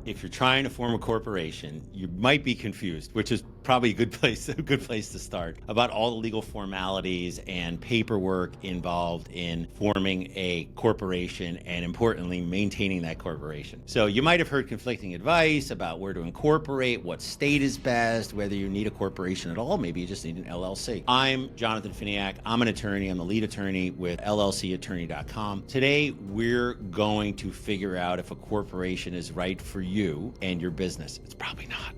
If you're trying to form a corporation, you might be confused, which is probably a good place to start, about all the legal formalities and paperwork involved in forming a corporation and, importantly, maintaining that corporation. So you might have heard conflicting advice about where to incorporate, what state is best, whether you need a corporation at all. Maybe you just need an LLC. I'm Jonathan Finiak. I'm an attorney. I'm the lead attorney with LLCattorney.com. Today, we're going to figure out if a corporation is right for you and your business. It's probably not.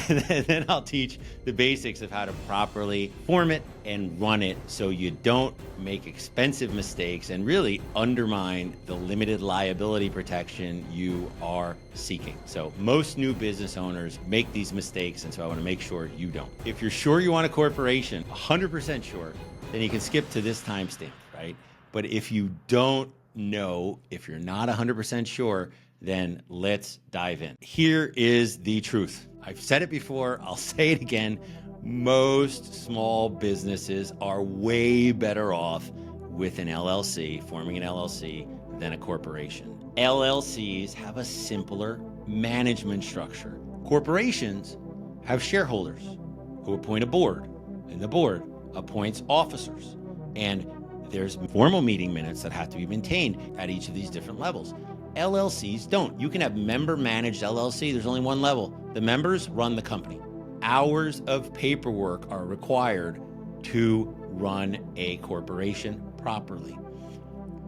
And then I'll teach the basics of how to properly form it and run it so you don't make expensive mistakes and really undermine the limited liability protection you are seeking. So most new business owners make these mistakes, and so I want to make sure you don't. If you're sure you want a corporation, 100% sure, then you can skip to this timestamp, right? But if you don't know, if you're not 100% sure, then let's dive in. Here is the truth. I've said it before, I'll say it again. Most small businesses are way better off with an LLC, forming an LLC, than a corporation. LLCs have a simpler management structure. Corporations have shareholders who appoint a board, and the board appoints officers. And there's formal meeting minutes that have to be maintained at each of these different levels. LLCs don't. You can have member-managed LLC. There's only one level. The members run the company. Hours of paperwork are required to run a corporation properly.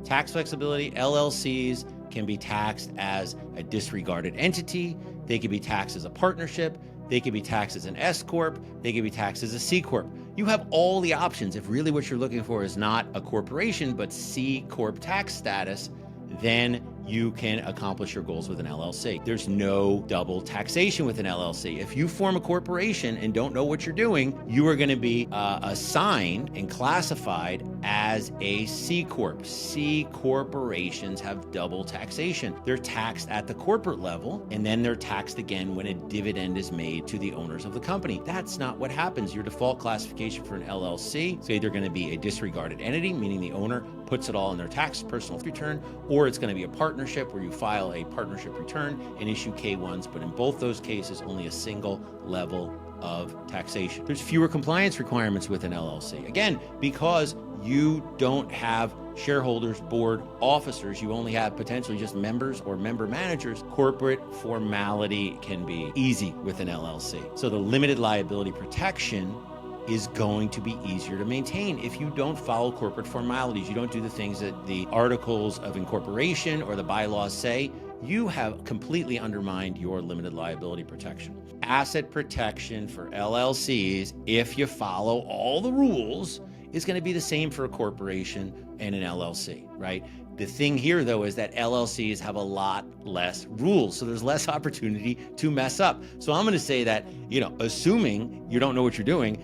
Tax flexibility, LLCs can be taxed as a disregarded entity. They can be taxed as a partnership. They can be taxed as an S Corp. They can be taxed as a C Corp. You have all the options. If really what you're looking for is not a corporation, but C Corp tax status, then you can accomplish your goals with an LLC. There's no double taxation with an LLC. If you form a corporation and don't know what you're doing, you are going to be assigned and classified as a C Corp. C corporations have double taxation. They're taxed at the corporate level, and then they're taxed again when a dividend is made to the owners of the company. That's not what happens. Your default classification for an LLC is either going to be a disregarded entity, meaning the owner puts it all in their tax personal return, or it's going to be a partnership where you file a partnership return and issue K-1s, but in both those cases, only a single level of taxation. There's fewer compliance requirements with an LLC. Again, because you don't have shareholders, board, officers, you only have potentially just members or member managers. Corporate formality can be easy with an LLC. So the limited liability protection is going to be easier to maintain if you don't follow corporate formalities. You don't do the things that the articles of incorporation or the bylaws say. You have completely undermined your limited liability protection. Asset protection for LLCs, if you follow all the rules, is going to be the same for a corporation and an LLC, right? The thing here, though, is that LLCs have a lot less rules, so there's less opportunity to mess up. So I'm going to say that, assuming you don't know what you're doing,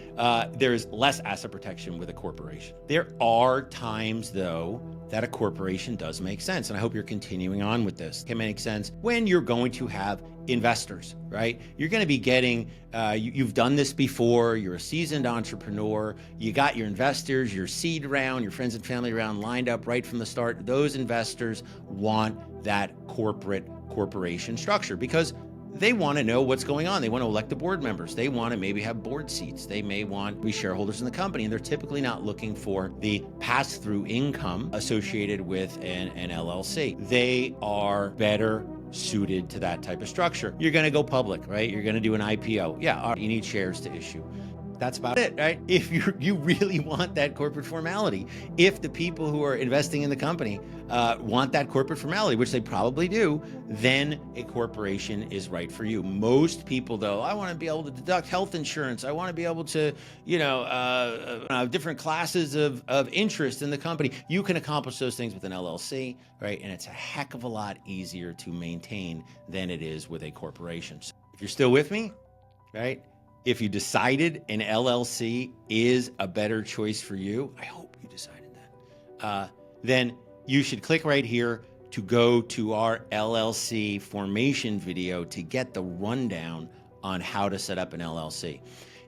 there's less asset protection with a corporation. There are times, though, that a corporation does make sense, and I hope you're continuing on with this. It can make sense when you're going to have investors, right? You're going to be getting, you've done this before, you're a seasoned entrepreneur, you got your investors, your seed round, your friends and family round lined up right from the start. Those investors want that corporation structure because they want to know what's going on. They want to elect the board members. They want to maybe have board seats. They may want to be shareholders in the company, and they're typically not looking for the pass-through income associated with an LLC. They are better suited to that type of structure. You're going to go public, right? You're going to do an IPO. Yeah, you need shares to issue. That's about it, right? If you really want that corporate formality, if the people who are investing in the company want that corporate formality, which they probably do, then a corporation is right for you. Most people, though, I want to be able to deduct health insurance. I want to be able to, different classes of interest in the company. You can accomplish those things with an LLC, right? And it's a heck of a lot easier to maintain than it is with a corporation. So if you're still with me, right? If you decided an LLC is a better choice for you, I hope you decided that, then you should click right here to go to our LLC formation video to get the rundown on how to set up an LLC.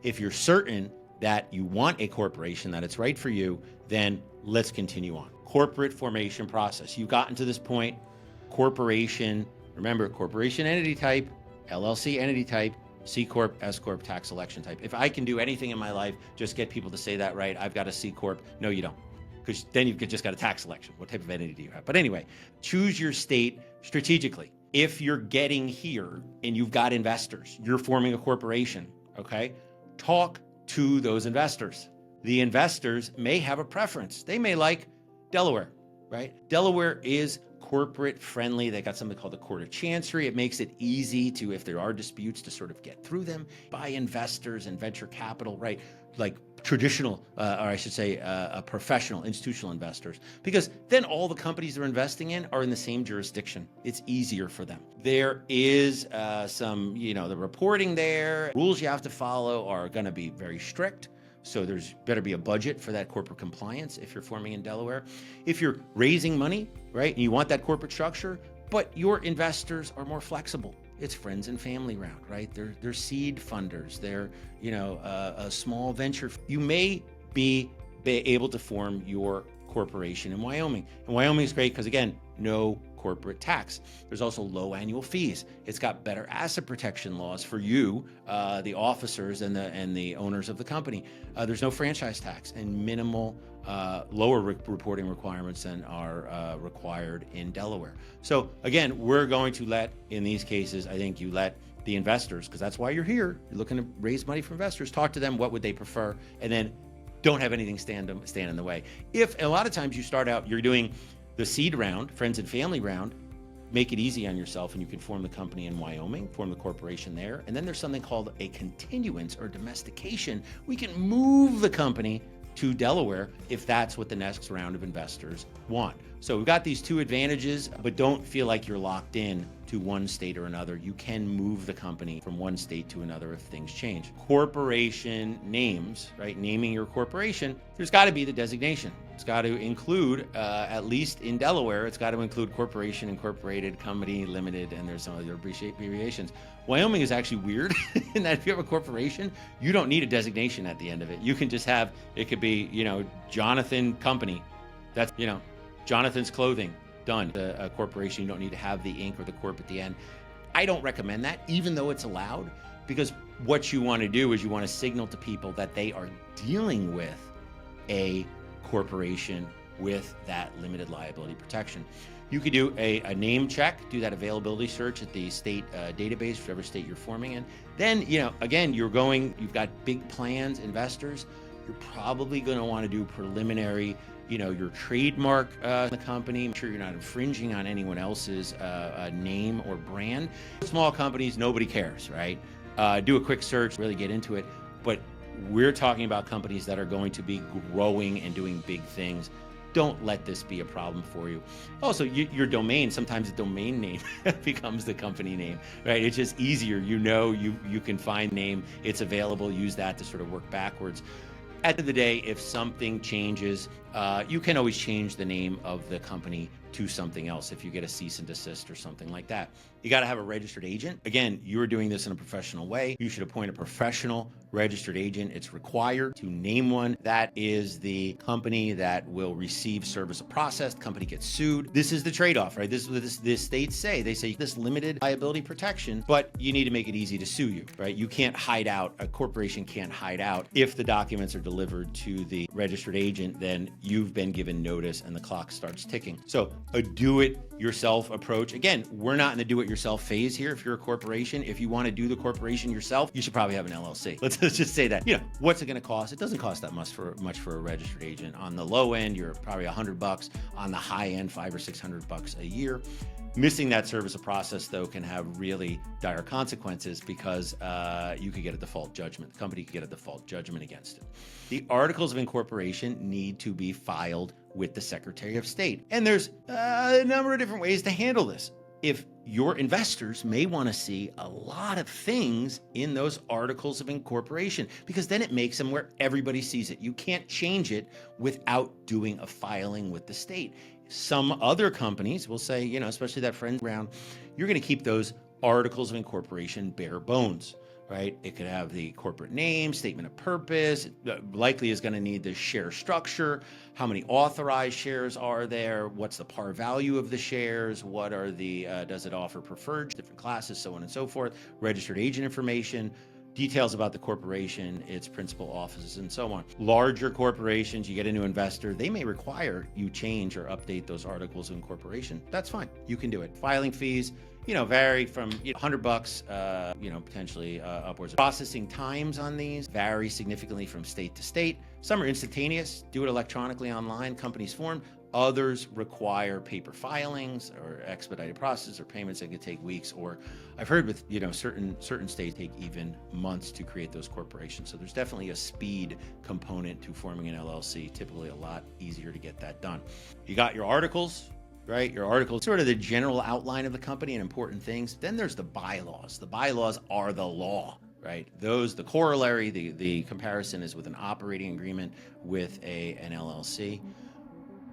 If you're certain that you want a corporation, that it's right for you, then let's continue on. Corporate formation process. You've gotten to this point, corporation, Remember, corporation entity type, LLC entity type, C Corp, S Corp, tax election type. If I can do anything in my life, just get people to say that right. I've got a C Corp. No, you don't. Because then you've just got a tax election. What type of entity do you have? But anyway, choose your state strategically. If you're getting here and you've got investors, you're forming a corporation, okay? Talk to those investors. The investors may have a preference. They may like Delaware, right? Delaware is corporate friendly. They got something called the Court of Chancery. It makes it easy to, if there are disputes, to sort of get through them by investors and venture capital, right? Like traditional, or I should say, professional institutional investors, because then all the companies they're investing in are in the same jurisdiction. It's easier for them. There is some, the reporting there, rules you have to follow are going to be very strict. So there's better be a budget for that corporate compliance if you're forming in Delaware. If you're raising money, right, and you want that corporate structure, but your investors are more flexible. It's friends and family round, right? They're seed funders. They're, a small venture. You may be able to form your corporation in Wyoming. And Wyoming is great because, again, no corporate tax. There's also low annual fees. It's got better asset protection laws for you, the officers and the owners of the company. There's no franchise tax and minimal lower reporting requirements than are required in Delaware. So again, we're going to let, in these cases, I think you let the investors, because that's why you're here. You're looking to raise money from investors. Talk to them. What would they prefer? And then don't have anything stand in the way. If a lot of times you start out, you're doing the seed round, friends and family round, make it easy on yourself and you can form the company in Wyoming, form the corporation there. And then there's something called a continuance or domestication. We can move the company to Delaware if that's what the next round of investors want. So we've got these two advantages, but don't feel like you're locked in to one state or another. You can move the company from one state to another if things change. Corporation names, right? Naming your corporation, there's got to be the designation. It's got to include, at least in Delaware, it's got to include corporation, incorporated, company, limited, and there's some other abbreviations. Wyoming is actually weird in that if you have a corporation, you don't need a designation at the end of it. You can just have, it could be, Jonathan Company. That's, Jonathan's Clothing, done. A corporation, you don't need to have the Inc. or the Corp at the end. I don't recommend that, even though it's allowed, because what you want to do is you want to signal to people that they are dealing with a corporation with that limited liability protection. You could do a name check, do that availability search at the state database, whichever state you're forming in. Then, again, you've got big plans, investors. You're probably going to want to do preliminary, your trademark the company. Make sure you're not infringing on anyone else's name or brand. Small companies, nobody cares, right? Do a quick search, really get into it. But we're talking about companies that are going to be growing and doing big things. Don't let this be a problem for you. Also, your domain, sometimes the domain name becomes the company name, right? It's just easier. You can find name, it's available, use that to sort of work backwards. At the end of the day, if something changes, you can always change the name of the company to something else if you get a cease and desist or something like that. You got to have a registered agent. Again, you're doing this in a professional way. You should appoint a professional registered agent. It's required to name one. That is the company that will receive service of process. The company gets sued. This is the trade-off, right? This is what the states say. They say this limited liability protection, but you need to make it easy to sue you, right? You can't hide out. A corporation can't hide out. If the documents are delivered to the registered agent, then you've been given notice and the clock starts ticking. So a do-it-yourself approach. Again, we're not in the do-it-yourself phase here. If you're a corporation, if you want to do the corporation yourself, you should probably have an LLC. Let's just say that. What's it going to cost? It doesn't cost that much for a registered agent. On the low end, you're probably $100. On the high end, $500 or $600 a year. Missing that service of process, though, can have really dire consequences because you could get a default judgment. The company could get a default judgment against it. The articles of incorporation need to be filed with the Secretary of State. And there's a number of different ways to handle this. If your investors may want to see a lot of things in those articles of incorporation, because then it makes them where everybody sees it. You can't change it without doing a filing with the state. Some other companies will say, especially that friend round, you're going to keep those articles of incorporation bare bones, right? It could have the corporate name, statement of purpose. It likely is going to need the share structure. How many authorized shares are there? What's the par value of the shares? What are the, does it offer preferred, different classes, so on and so forth, registered agent information, details about the corporation, its principal offices, and so on. Larger corporations, you get a new investor, they may require you change or update those articles of incorporation. That's fine. You can do it. Filing fees, vary from $100, potentially upwards. Processing times on these vary significantly from state to state. Some are instantaneous, do it electronically online, companies formed. Others require paper filings or expedited process or payments that could take weeks, or I've heard with, certain states take even months to create those corporations. So there's definitely a speed component to forming an LLC, typically a lot easier to get that done. You got your articles, right? Your articles, sort of the general outline of the company and important things. Then there's the bylaws. The bylaws are the law, right? The corollary, the comparison is with an operating agreement with an LLC.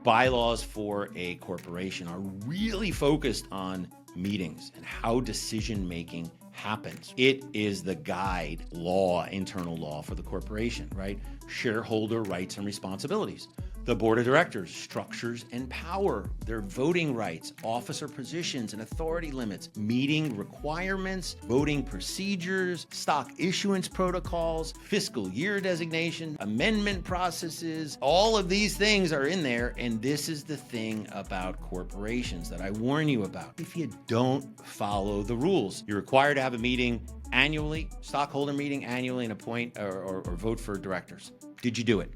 Bylaws for a corporation are really focused on meetings and how decision-making happens. It is the guide law, internal law for the corporation, right? Shareholder rights and responsibilities. The board of directors, structures and power, their voting rights, officer positions and authority limits, meeting requirements, voting procedures, stock issuance protocols, fiscal year designation, amendment processes. All of these things are in there, and this is the thing about corporations that I warn you about. If you don't follow the rules, you're required to have a meeting annually, stockholder meeting annually, and appoint or vote for directors. Did you do it?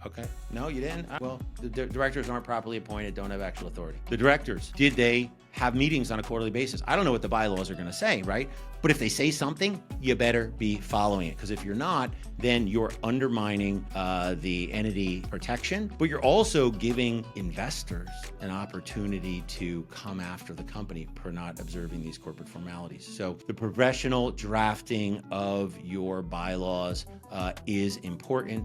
Okay. No, you didn't? Well, the directors aren't properly appointed, don't have actual authority. The directors, did they have meetings on a quarterly basis? I don't know what the bylaws are going to say, right? But if they say something, you better be following it. Because if you're not, then you're undermining the entity protection, but you're also giving investors an opportunity to come after the company for not observing these corporate formalities. So the professional drafting of your bylaws is important.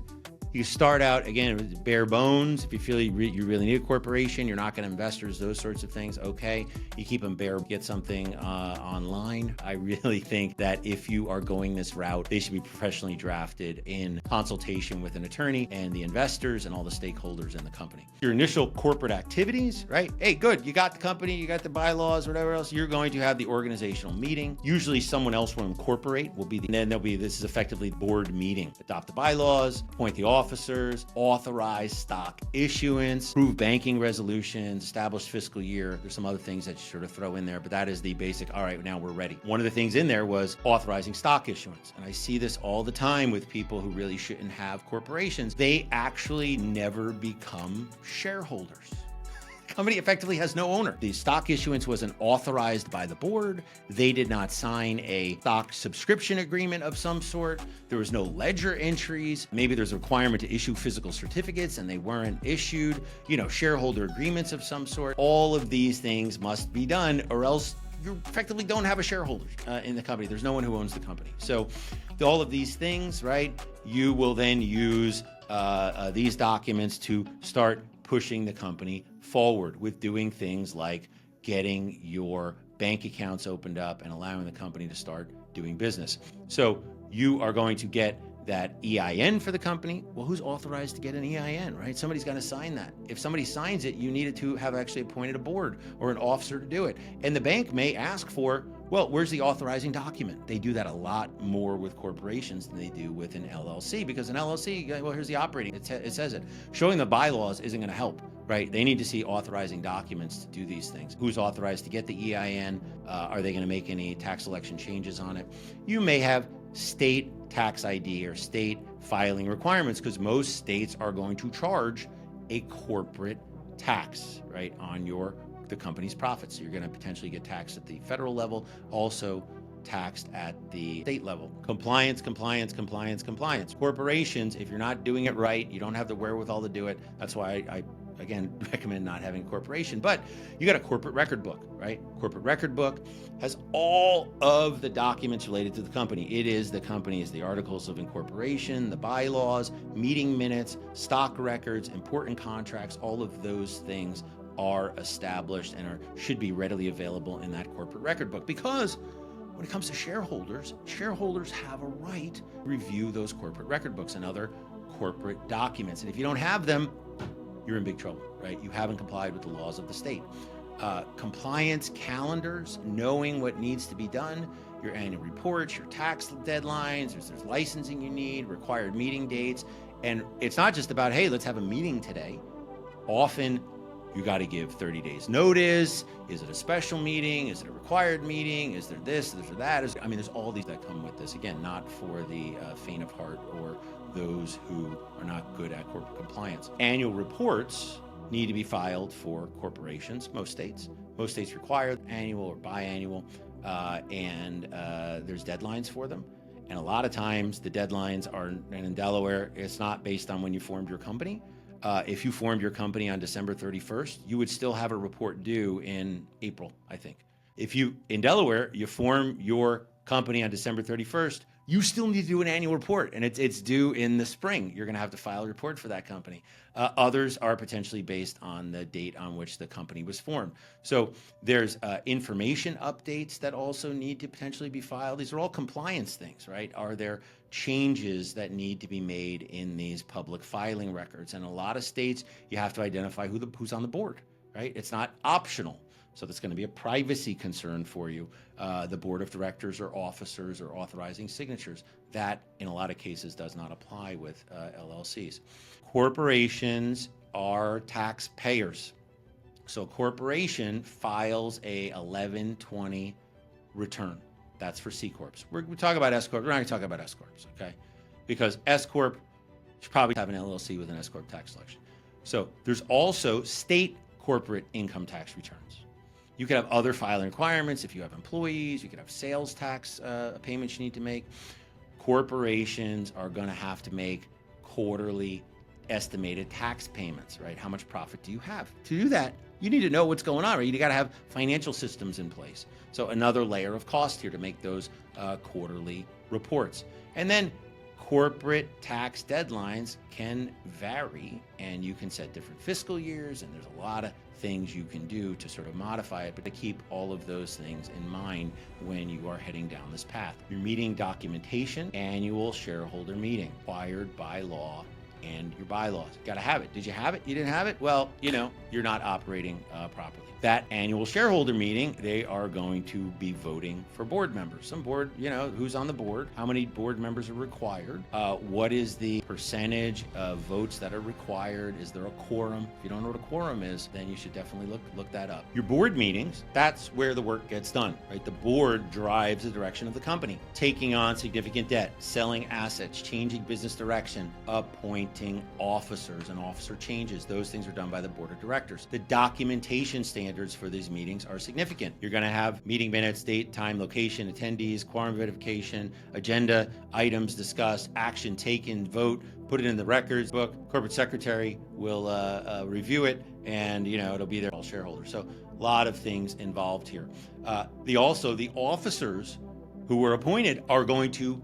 You start out, again, with bare bones. If you feel you really need a corporation, you're not going to investors, those sorts of things, okay. You keep them bare, get something online. I really think that if you are going this route, they should be professionally drafted in consultation with an attorney and the investors and all the stakeholders in the company. Your initial corporate activities, right? Hey, good, you got the company, you got the bylaws, whatever else, you're going to have the organizational meeting. Usually someone else will incorporate, and then this is effectively board meeting. Adopt the bylaws, appoint the officers, authorize stock issuance, approve banking resolutions, establish fiscal year. There's some other things that you sort of throw in there, but that is the basic, all right, now we're ready. One of the things in there was authorizing stock issuance. And I see this all the time with people who really shouldn't have corporations. They actually never become shareholders. Company effectively has no owner. The stock issuance wasn't authorized by the board. They did not sign a stock subscription agreement of some sort. There was no ledger entries. Maybe there's a requirement to issue physical certificates and they weren't issued, shareholder agreements of some sort. All of these things must be done, or else you effectively don't have a shareholder in the company. There's no one who owns the company. So all of these things, right, you will then use these documents to start pushing the company forward with doing things like getting your bank accounts opened up and allowing the company to start doing business. So you are going to get that EIN for the company. Well, who's authorized to get an EIN, right? Somebody's got to sign that. If somebody signs it, you needed to have actually appointed a board or an officer to do it. And the bank may ask for, well, where's the authorizing document? They do that a lot more with corporations than they do with an LLC, because an LLC, well, here's the operating, it says it. Showing the bylaws isn't going to help, right? They need to see authorizing documents to do these things. Who's authorized to get the EIN? Are they going to make any tax election changes on it? You may have state tax ID or state filing requirements, because most states are going to charge a corporate tax, right, on the company's profits. So you're going to potentially get taxed at the federal level, also taxed at the state level. Compliance, compliance, compliance, compliance. Corporations, if you're not doing it right, you don't have the wherewithal to do it. That's why I again, recommend not having a corporation, but you got a corporate record book, right? Corporate record book has all of the documents related to the company. It is the company's, the articles of incorporation, the bylaws, meeting minutes, stock records, important contracts, all of those things are established and should be readily available in that corporate record book, because When it comes to shareholders, shareholders have a right to review those corporate record books and other corporate documents. And if you don't have them, you're in big trouble, right? You haven't complied with the laws of the state. Compliance calendars, knowing what needs to be done, your annual reports, your tax deadlines, there's licensing you need, required meeting dates. And it's not just about, hey, let's have a meeting today. Often you got to give 30 days notice. Is it a special meeting? Is it a required meeting? Is there this, is there that? I mean, there's all these that come with this. Again, not for the faint of heart or those who are not good at corporate compliance. Annual reports need to be filed for corporations, most states. Most states require annual or biannual, and there's deadlines for them. And a lot of times the deadlines are, and in Delaware, it's not based on when you formed your company. If you formed your company on December 31st, you would still have a report due in April, I think. If you, in Delaware, you form your company on December 31st, you still need to do an annual report, and it's due in the spring. You're going to have to file a report for that company. Others are potentially based on the date on which the company was formed. So there's information updates that also need to potentially be filed. These are all compliance things, right? Are there changes that need to be made in these public filing records? And a lot of states, you have to identify who's on the board, right? It's not optional. So that's going to be a privacy concern for you. The board of directors or officers or authorizing signatures. That, in a lot of cases, does not apply with LLCs. Corporations are taxpayers. So a corporation files a 1120 return. That's for C Corps. We talk about S Corps. We're not going to talk about S Corps, okay? Because S Corp should probably have an LLC with an S Corp tax selection. So there's also state corporate income tax returns. You could have other filing requirements if you have employees. You could have sales tax payments you need to make. Corporations are going to have to make quarterly estimated tax payments, right? How much profit do you have? To do that, you need to know what's going on, right? You got to have financial systems in place. So another layer of cost here to make those quarterly reports. And then corporate tax deadlines can vary, and you can set different fiscal years, and there's a lot of things you can do to sort of modify it, but to keep all of those things in mind when you are heading down this path. Your meeting documentation, annual shareholder meeting, required by law, and your bylaws. Got to have it. Did you have it? You didn't have it? Well, you're not operating properly. That annual shareholder meeting, they are going to be voting for board members. Some board, who's on the board, how many board members are required, what is the percentage of votes that are required, is there a quorum? If you don't know what a quorum is, then you should definitely look that up. Your board meetings, that's where the work gets done, right? The board drives the direction of the company, taking on significant debt, selling assets, changing business direction, appointing officers and officer changes. Those things are done by the board of directors. The documentation standards for these meetings are significant. You're going to have meeting minutes, date, time, location, attendees, quorum verification, agenda, items discussed, action taken, vote, put it in the records book. Corporate secretary will review it, and it'll be there for all shareholders. So a lot of things involved here. The officers who were appointed are going to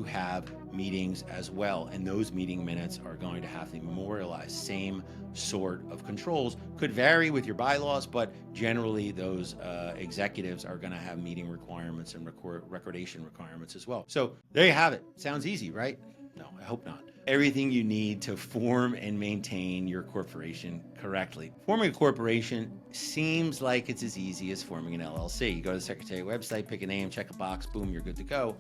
have meetings as well, and those meeting minutes are going to have to be memorialized. Same sort of controls. Could vary with your bylaws, but generally those executives are going to have meeting requirements and recordation requirements as well. So there you have it. Sounds easy, right? No, I hope not. Everything you need to form and maintain your corporation correctly. Forming a corporation seems like it's as easy as forming an LLC. You go to the Secretary website, pick a name, check a box, boom, you're good to go.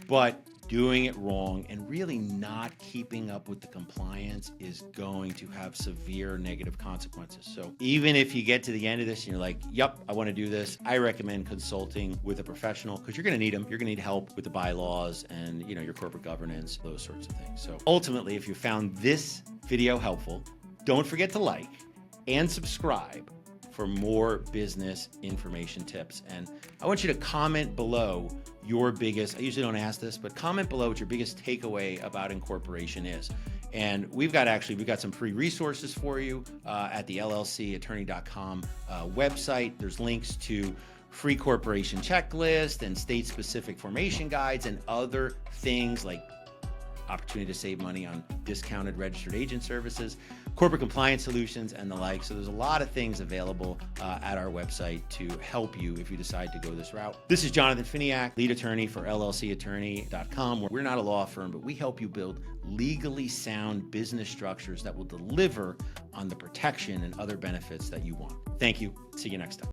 But doing it wrong and really not keeping up with the compliance is going to have severe negative consequences. So even if you get to the end of this and you're like, yep, I want to do this, I recommend consulting with a professional, because you're going to need them. You're going to need help with the bylaws and your corporate governance, those sorts of things. So ultimately, if you found this video helpful, don't forget to like and subscribe for more business information tips. And I want you to comment below your biggest, I usually don't ask this, but comment below what your biggest takeaway about incorporation is. And we've got some free resources for you at the LLCattorney.com website. There's links to free corporation checklist and state-specific formation guides and other things like opportunity to save money on discounted registered agent services, corporate compliance solutions, and the like. So there's a lot of things available at our website to help you if you decide to go this route. This is Jonathan Finiak, lead attorney for LLCattorney.com. We're not a law firm, but we help you build legally sound business structures that will deliver on the protection and other benefits that you want. Thank you. See you next time.